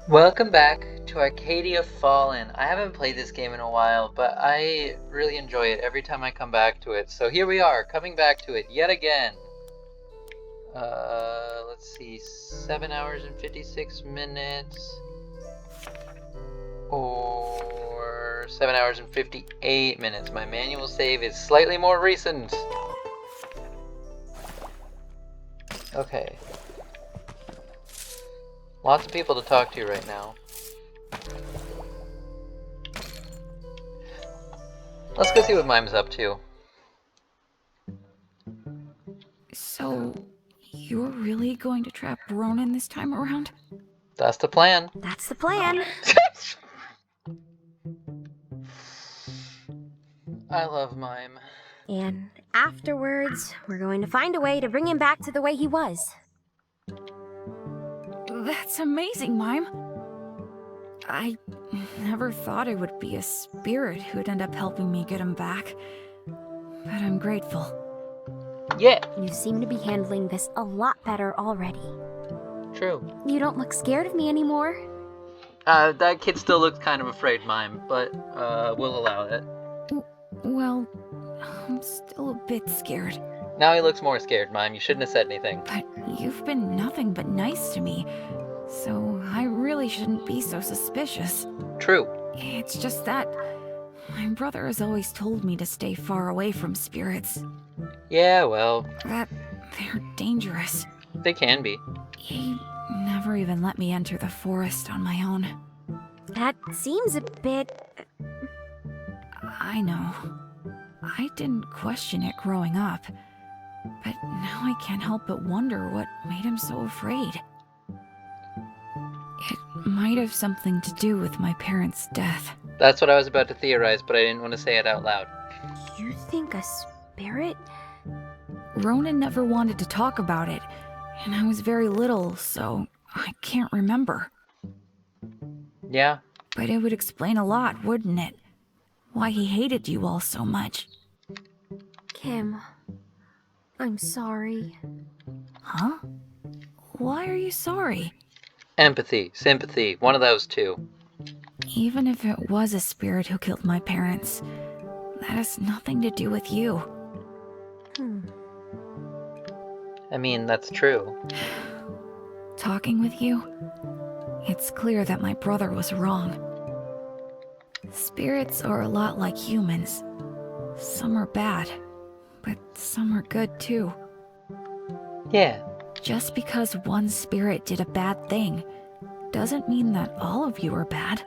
Welcome back to Arcadia Fallen. I haven't played this game in a while, but I really enjoy it every time I come back to it. So here we are, coming back to it yet again. Let's see, 7 hours and 56 minutes. Or 7 hours and 58 minutes. My manual save is slightly more recent. Okay. Lots of people to talk to right now. Let's go see what Mime's up to. So, you're really going to trap Ronan this time around? That's the plan. That's the plan. I love Mime. And afterwards, we're going to find a way to bring him back to the way he was. That's amazing, Mime. I never thought it would be a spirit who'd end up helping me get him back. But I'm grateful. Yeah. You seem to be handling this a lot better already. True. You don't look scared of me anymore. That kid still looks kind of afraid, Mime, but we'll allow it. Well, I'm still a bit scared. Now he looks more scared, Mime. You shouldn't have said anything. But you've been nothing but nice to me, so I really shouldn't be so suspicious. True. It's just that my brother has always told me to stay far away from spirits. Yeah, well, That they're dangerous. they can be. He never even let me enter the forest on my own. That seems a bit... I know. I didn't question it growing up, but now I can't help but wonder what made him so afraid. It might have something to do with my parents' death. That's what I was about to theorize, but I didn't want to say it out loud. You think a spirit? Ronan never wanted to talk about it, and I was very little, so I can't remember. Yeah. But it would explain a lot, wouldn't it? Why he hated you all so much. Kim, I'm sorry. Huh? Why are you sorry? Empathy, sympathy, one of those two. Even if it was a spirit who killed my parents, that has nothing to do with you. I mean, that's true. Talking with you, it's clear that my brother was wrong. Spirits are a lot like humans. Some are bad, but some are good too. Yeah. Just because one spirit did a bad thing doesn't mean that all of you are bad.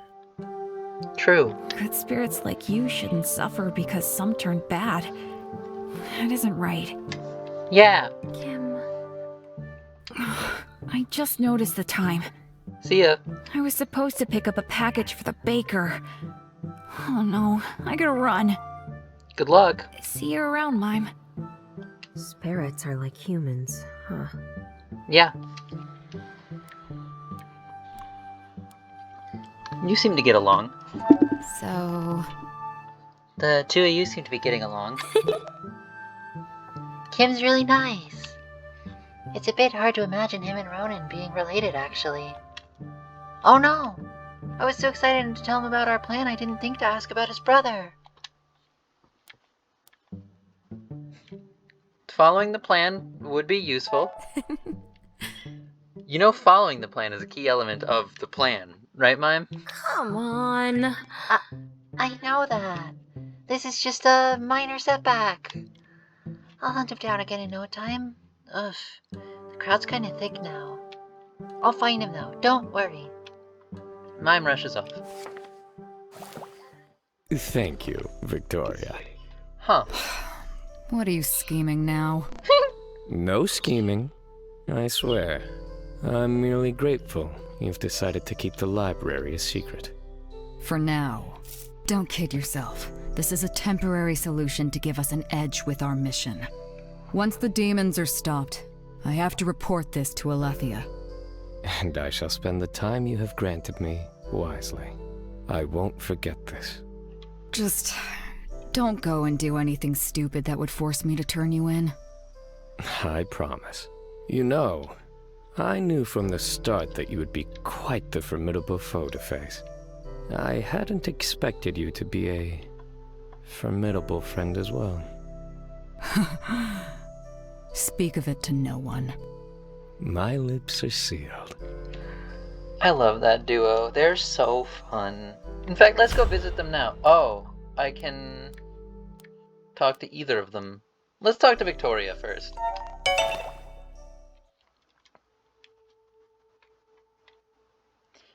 True. Good spirits like you shouldn't suffer because some turned bad. That isn't right. Yeah. Kim... I just noticed the time. See ya. I was supposed to pick up a package for the baker. Oh no, I gotta run. Good luck. See you around, Mime. Spirits are like humans, huh? Yeah. You seem to get along. So... The two of you seem to be getting along. Kim's really nice. It's a bit hard to imagine him and Ronan being related, actually. Oh no! I was so excited to tell him about our plan, I didn't think to ask about his brother. Following the plan would be useful. You know, following the plan is a key element of the plan, right, Mime? Come on. I know that. This is just a minor setback. I'll hunt him down again in no time. Ugh, the crowd's kind of thick now. I'll find him though, don't worry. Mime rushes off. Thank you, Victoria. Huh. What are you scheming now? No scheming, I swear. I'm merely grateful you've decided to keep the library a secret. For now. Don't kid yourself. This is a temporary solution to give us an edge with our mission. Once the demons are stopped, I have to report this to Alethea. And I shall spend the time you have granted me wisely. I won't forget this. Just don't go and do anything stupid that would force me to turn you in. I promise. You know, I knew from the start that you would be quite the formidable foe to face. I hadn't expected you to be a formidable friend as well. Speak of it to no one. My lips are sealed. I love that duo. They're so fun. In fact, let's go visit them now. Oh, I can talk to either of them. Let's talk to Victoria first.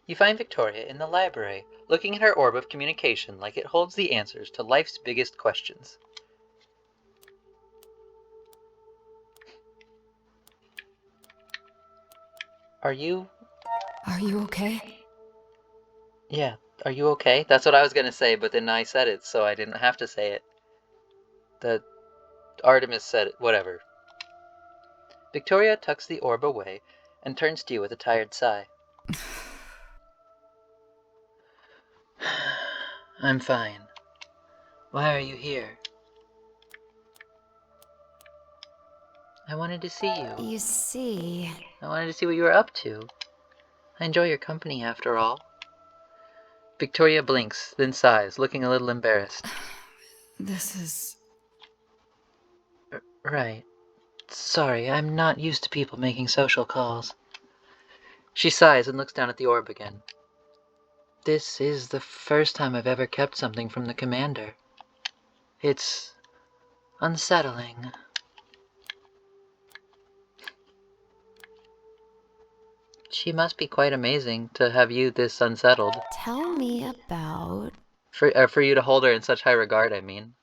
You find Victoria in the library, looking at her orb of communication like it holds the answers to life's biggest questions. Are you okay? Yeah, are you okay? That's what I was gonna say, but then I said it, so I didn't have to say it. The Artemis said it, whatever. Victoria tucks the orb away and turns to you with a tired sigh. I'm fine. Why are you here? I wanted to see you. You see... I wanted to see what you were up to. I enjoy your company, after all. Victoria blinks, then sighs, looking a little embarrassed. This is... Right. Sorry, I'm not used to people making social calls. She sighs and looks down at the orb again. This is the first time I've ever kept something from the commander. It's unsettling. She must be quite amazing to have you this unsettled. Tell me about... For you to hold her in such high regard, I mean.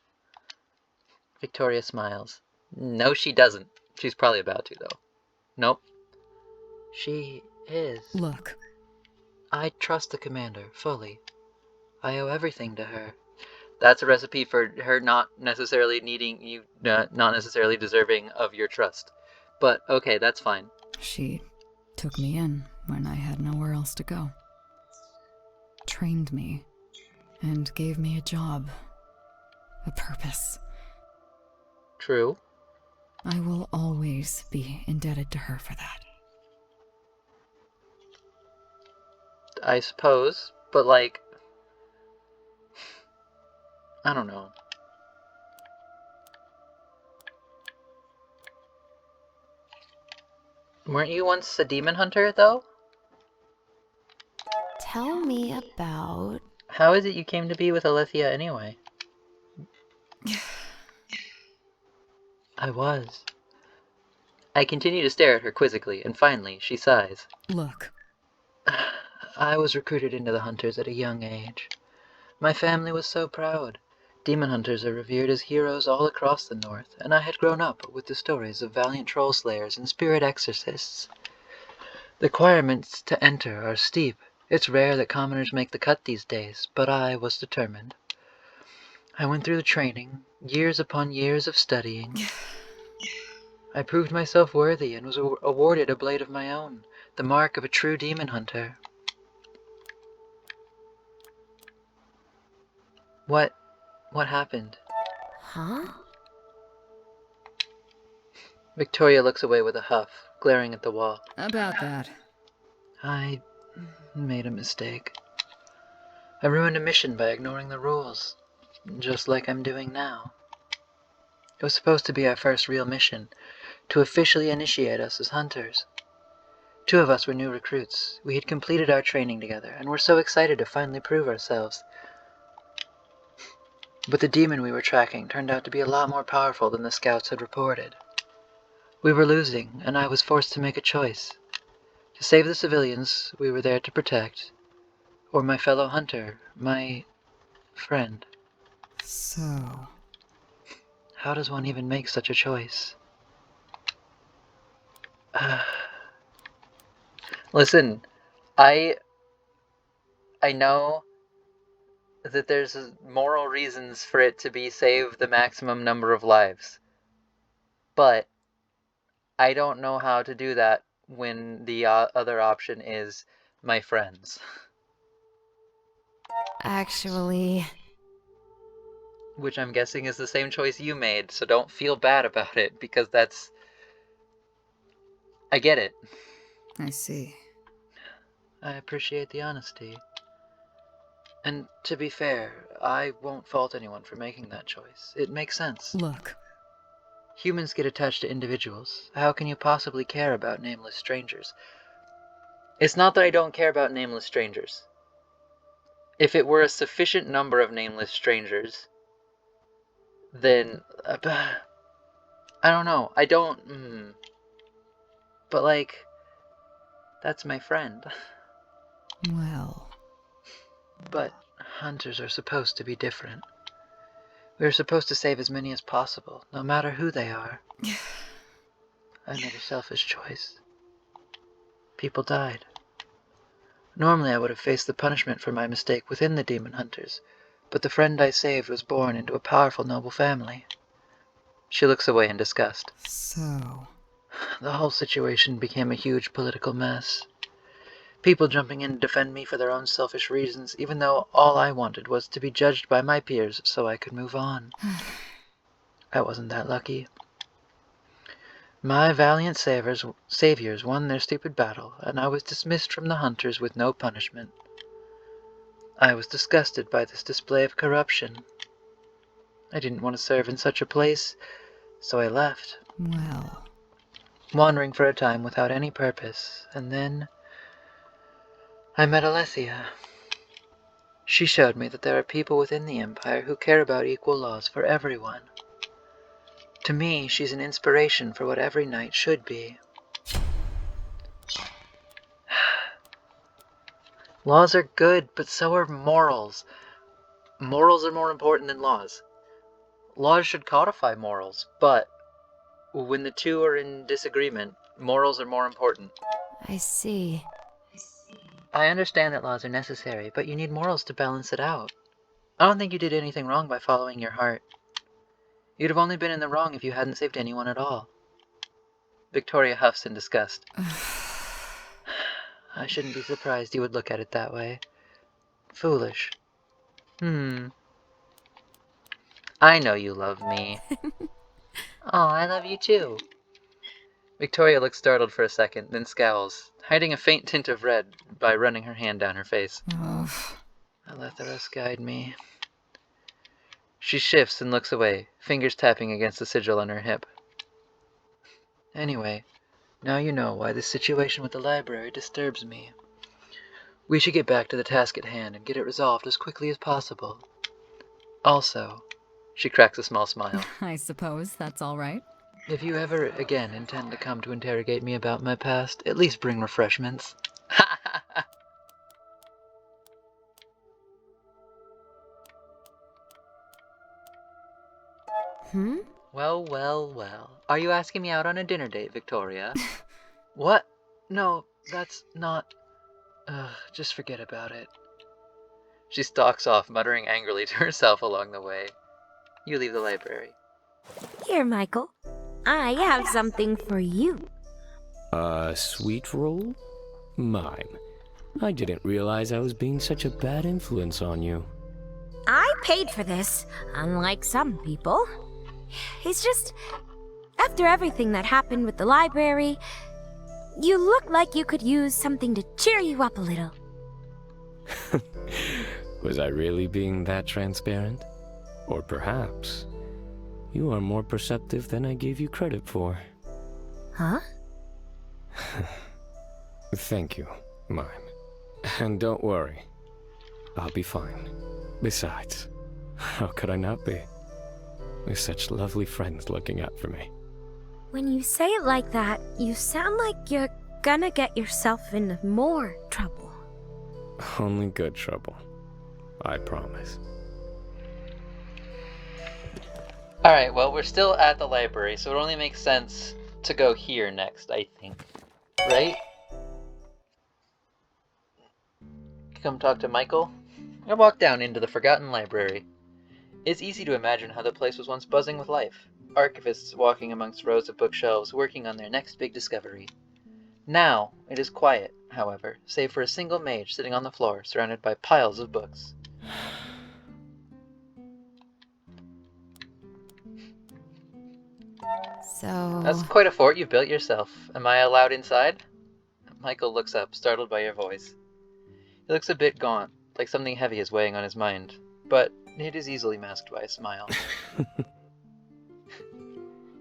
Victoria smiles. No, she doesn't. She's probably about to, though. Nope. She is. Look. I trust the commander, fully. I owe everything to her. That's a recipe for her not necessarily needing you, not necessarily deserving of your trust. But, okay, that's fine. She took me in when I had nowhere else to go. Trained me. And gave me a job. A purpose. True. I will always be indebted to her for that. I suppose, but like... I don't know. Weren't you once a demon hunter, though? Tell me about... How is it you came to be with Alethea anyway? I was. I continue to stare at her quizzically, and finally, she sighs. Look. I was recruited into the Hunters at a young age. My family was so proud. Demon hunters are revered as heroes all across the North, and I had grown up with the stories of valiant troll slayers and spirit exorcists. The requirements to enter are steep. It's rare that commoners make the cut these days, but I was determined. I went through the training, years upon years of studying. I proved myself worthy and was awarded a blade of my own, the mark of a true demon hunter. What happened? Huh? Victoria looks away with a huff, glaring at the wall. About that. I made a mistake. I ruined a mission by ignoring the rules, just like I'm doing now. It was supposed to be our first real mission, to officially initiate us as hunters. 2 of us were new recruits. We had completed our training together, and were so excited to finally prove ourselves. But the demon we were tracking turned out to be a lot more powerful than the scouts had reported. We were losing, and I was forced to make a choice. To save the civilians we were there to protect, or my fellow hunter, my friend. So... How does one even make such a choice? Listen, I know that there's moral reasons for it to be save the maximum number of lives. But I don't know how to do that when the other option is my friends. Actually... Which I'm guessing is the same choice you made, so don't feel bad about it, because that's... I get it. I see. I appreciate the honesty. And to be fair, I won't fault anyone for making that choice. It makes sense. Look, Humans get attached to individuals. How can you possibly care about nameless strangers? It's not that I don't care about nameless strangers. If it were a sufficient number of nameless strangers, then... I don't know. I don't... But, like, that's my friend. well, But hunters are supposed to be different. We are supposed to save as many as possible, no matter who they are. I made a selfish choice. People died. Normally I would have faced the punishment for my mistake within the demon hunters, but the friend I saved was born into a powerful noble family. She looks away in disgust. so... The whole situation became a huge political mess. People jumping in to defend me for their own selfish reasons, even though all I wanted was to be judged by my peers so I could move on. I wasn't that lucky. My valiant saviors won their stupid battle, and I was dismissed from the hunters with no punishment. I was disgusted by this display of corruption. I didn't want to serve in such a place, so I left, well... wandering for a time without any purpose, and then I met Alessia. She showed me that there are people within the Empire who care about equal laws for everyone. To me, she's an inspiration for what every knight should be. Laws are good, but so are morals. Morals are more important than laws. Laws should codify morals, but when the two are in disagreement, morals are more important. I see. I understand that laws are necessary, but you need morals to balance it out. I don't think you did anything wrong by following your heart. You'd have only been in the wrong if you hadn't saved anyone at all. Victoria huffs in disgust. I shouldn't be surprised you would look at it that way. Foolish. I know you love me. Oh, I love you too. Victoria looks startled for a second, then scowls, hiding a faint tint of red by running her hand down her face. Ugh. I let the rest guide me. She shifts and looks away, fingers tapping against the sigil on her hip. Anyway, now you know why this situation with the library disturbs me. We should get back to the task at hand and get it resolved as quickly as possible. Also, she cracks a small smile, I suppose that's all right. if you ever again intend to come to interrogate me about my past, at least bring refreshments. Well, well, well. Are you asking me out on a dinner date, Victoria? What? No, that's not... just forget about it. She stalks off, muttering angrily to herself along the way. You leave the library. Here, Michael. I have something for you. A sweet roll? Mime. I didn't realize I was being such a bad influence on you. I paid for this, unlike some people. It's just, after everything that happened with the library, you look like you could use something to cheer you up a little. Was I really being that transparent? Or perhaps you are more perceptive than I gave you credit for. Huh? Thank you, Mime. And don't worry, I'll be fine. Besides, how could I not be? With such lovely friends looking out for me. When you say it like that, you sound like you're gonna get yourself into more trouble. Only good trouble. I promise. Alright, well, we're still at the library, so it only makes sense to go here next, I think. Right? Come talk to Michael? I walk down into the forgotten library. It's easy to imagine how the place was once buzzing with life. Archivists walking amongst rows of bookshelves, working on their next big discovery. Now, it is quiet, however, save for a single mage sitting on the floor, surrounded by piles of books. So... That's quite a fort you've built yourself. Am I allowed inside? Michael looks up, startled by your voice. He looks a bit gaunt, like something heavy is weighing on his mind, but it is easily masked by a smile.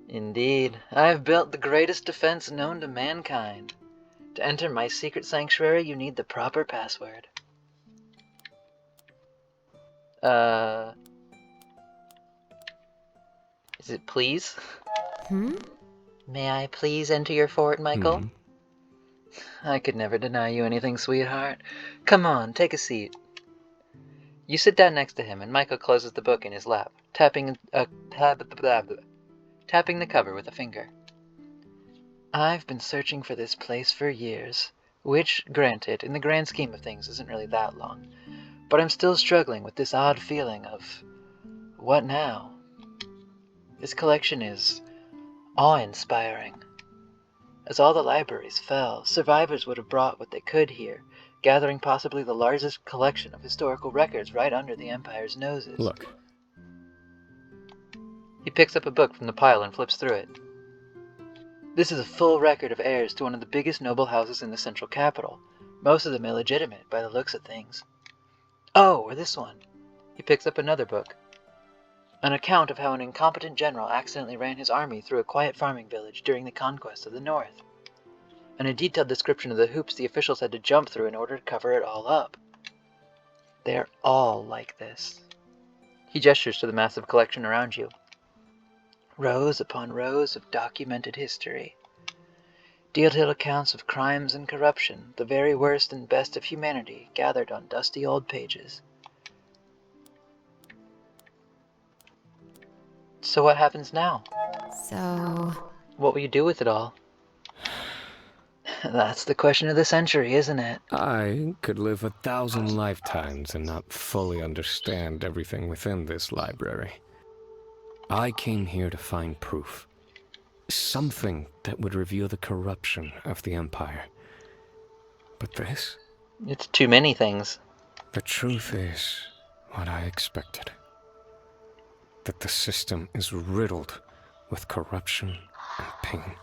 Indeed, I have built the greatest defense known to mankind. To enter my secret sanctuary, you need the proper password. Is it please? May I please enter your fort, Michael? I could never deny you anything, sweetheart. Come on, take a seat. You sit down next to him, and Michael closes the book in his lap, tapping the cover with a finger. I've been searching for this place for years, which, granted, in the grand scheme of things isn't really that long, but I'm still struggling with this odd feeling of, what now? This collection is awe-inspiring. As all the libraries fell, survivors would have brought what they could here, gathering possibly the largest collection of historical records right under the Empire's noses. Look. He picks up a book from the pile and flips through it. This is a full record of heirs to one of the biggest noble houses in the central capital, most of them illegitimate by the looks of things. Oh, or this one. He picks up another book. An account of how an incompetent general accidentally ran his army through a quiet farming village during the conquest of the North. And a detailed description of the hoops the officials had to jump through in order to cover it all up. They're all like this. He gestures to the massive collection around you. Rows upon rows of documented history. Detailed accounts of crimes and corruption, the very worst and best of humanity, gathered on dusty old pages. So what happens now? So... What will you do with it all? That's the question of the century, isn't it? I could live 1,000 lifetimes and not fully understand everything within this library. I came here to find proof. Something that would reveal the corruption of the Empire. But this? It's too many things. The truth is what I expected. That the system is riddled with corruption and pain.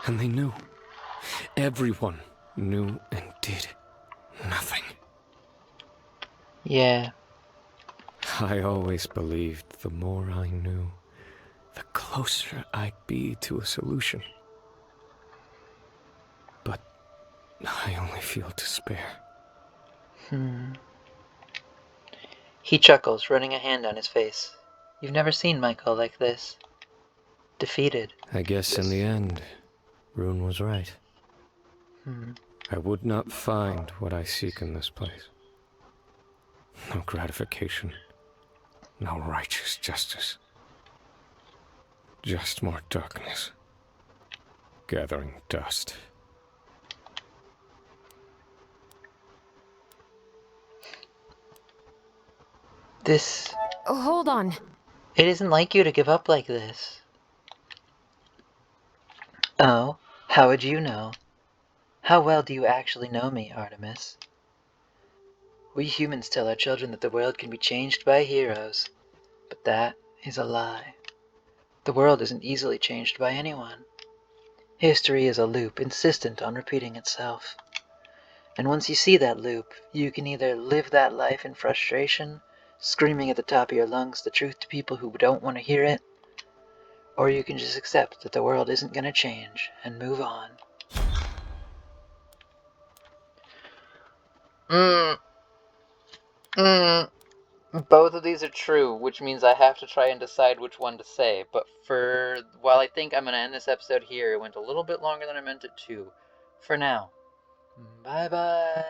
And they knew. Everyone knew and did nothing. Yeah. I always believed the more I knew, the closer I'd be to a solution. But I only feel despair. He chuckles, running a hand on his face. You've never seen Michael like this. Defeated. I guess in the end, Rune was right. I would not find what I seek in this place. No gratification. No righteous justice. Just more darkness. Gathering dust. This... Oh, hold on. It isn't like you to give up like this. Oh, how would you know? How well do you actually know me, Artemis? We humans tell our children that the world can be changed by heroes, but that is a lie. The world isn't easily changed by anyone. History is a loop insistent on repeating itself. And once you see that loop, you can either live that life in frustration, screaming at the top of your lungs the truth to people who don't want to hear it, or you can just accept that the world isn't going to change and move on. Both of these are true, which means I have to try and decide which one to say. But while I think I'm going to end this episode here, it went a little bit longer than I meant it to. For now, bye-bye.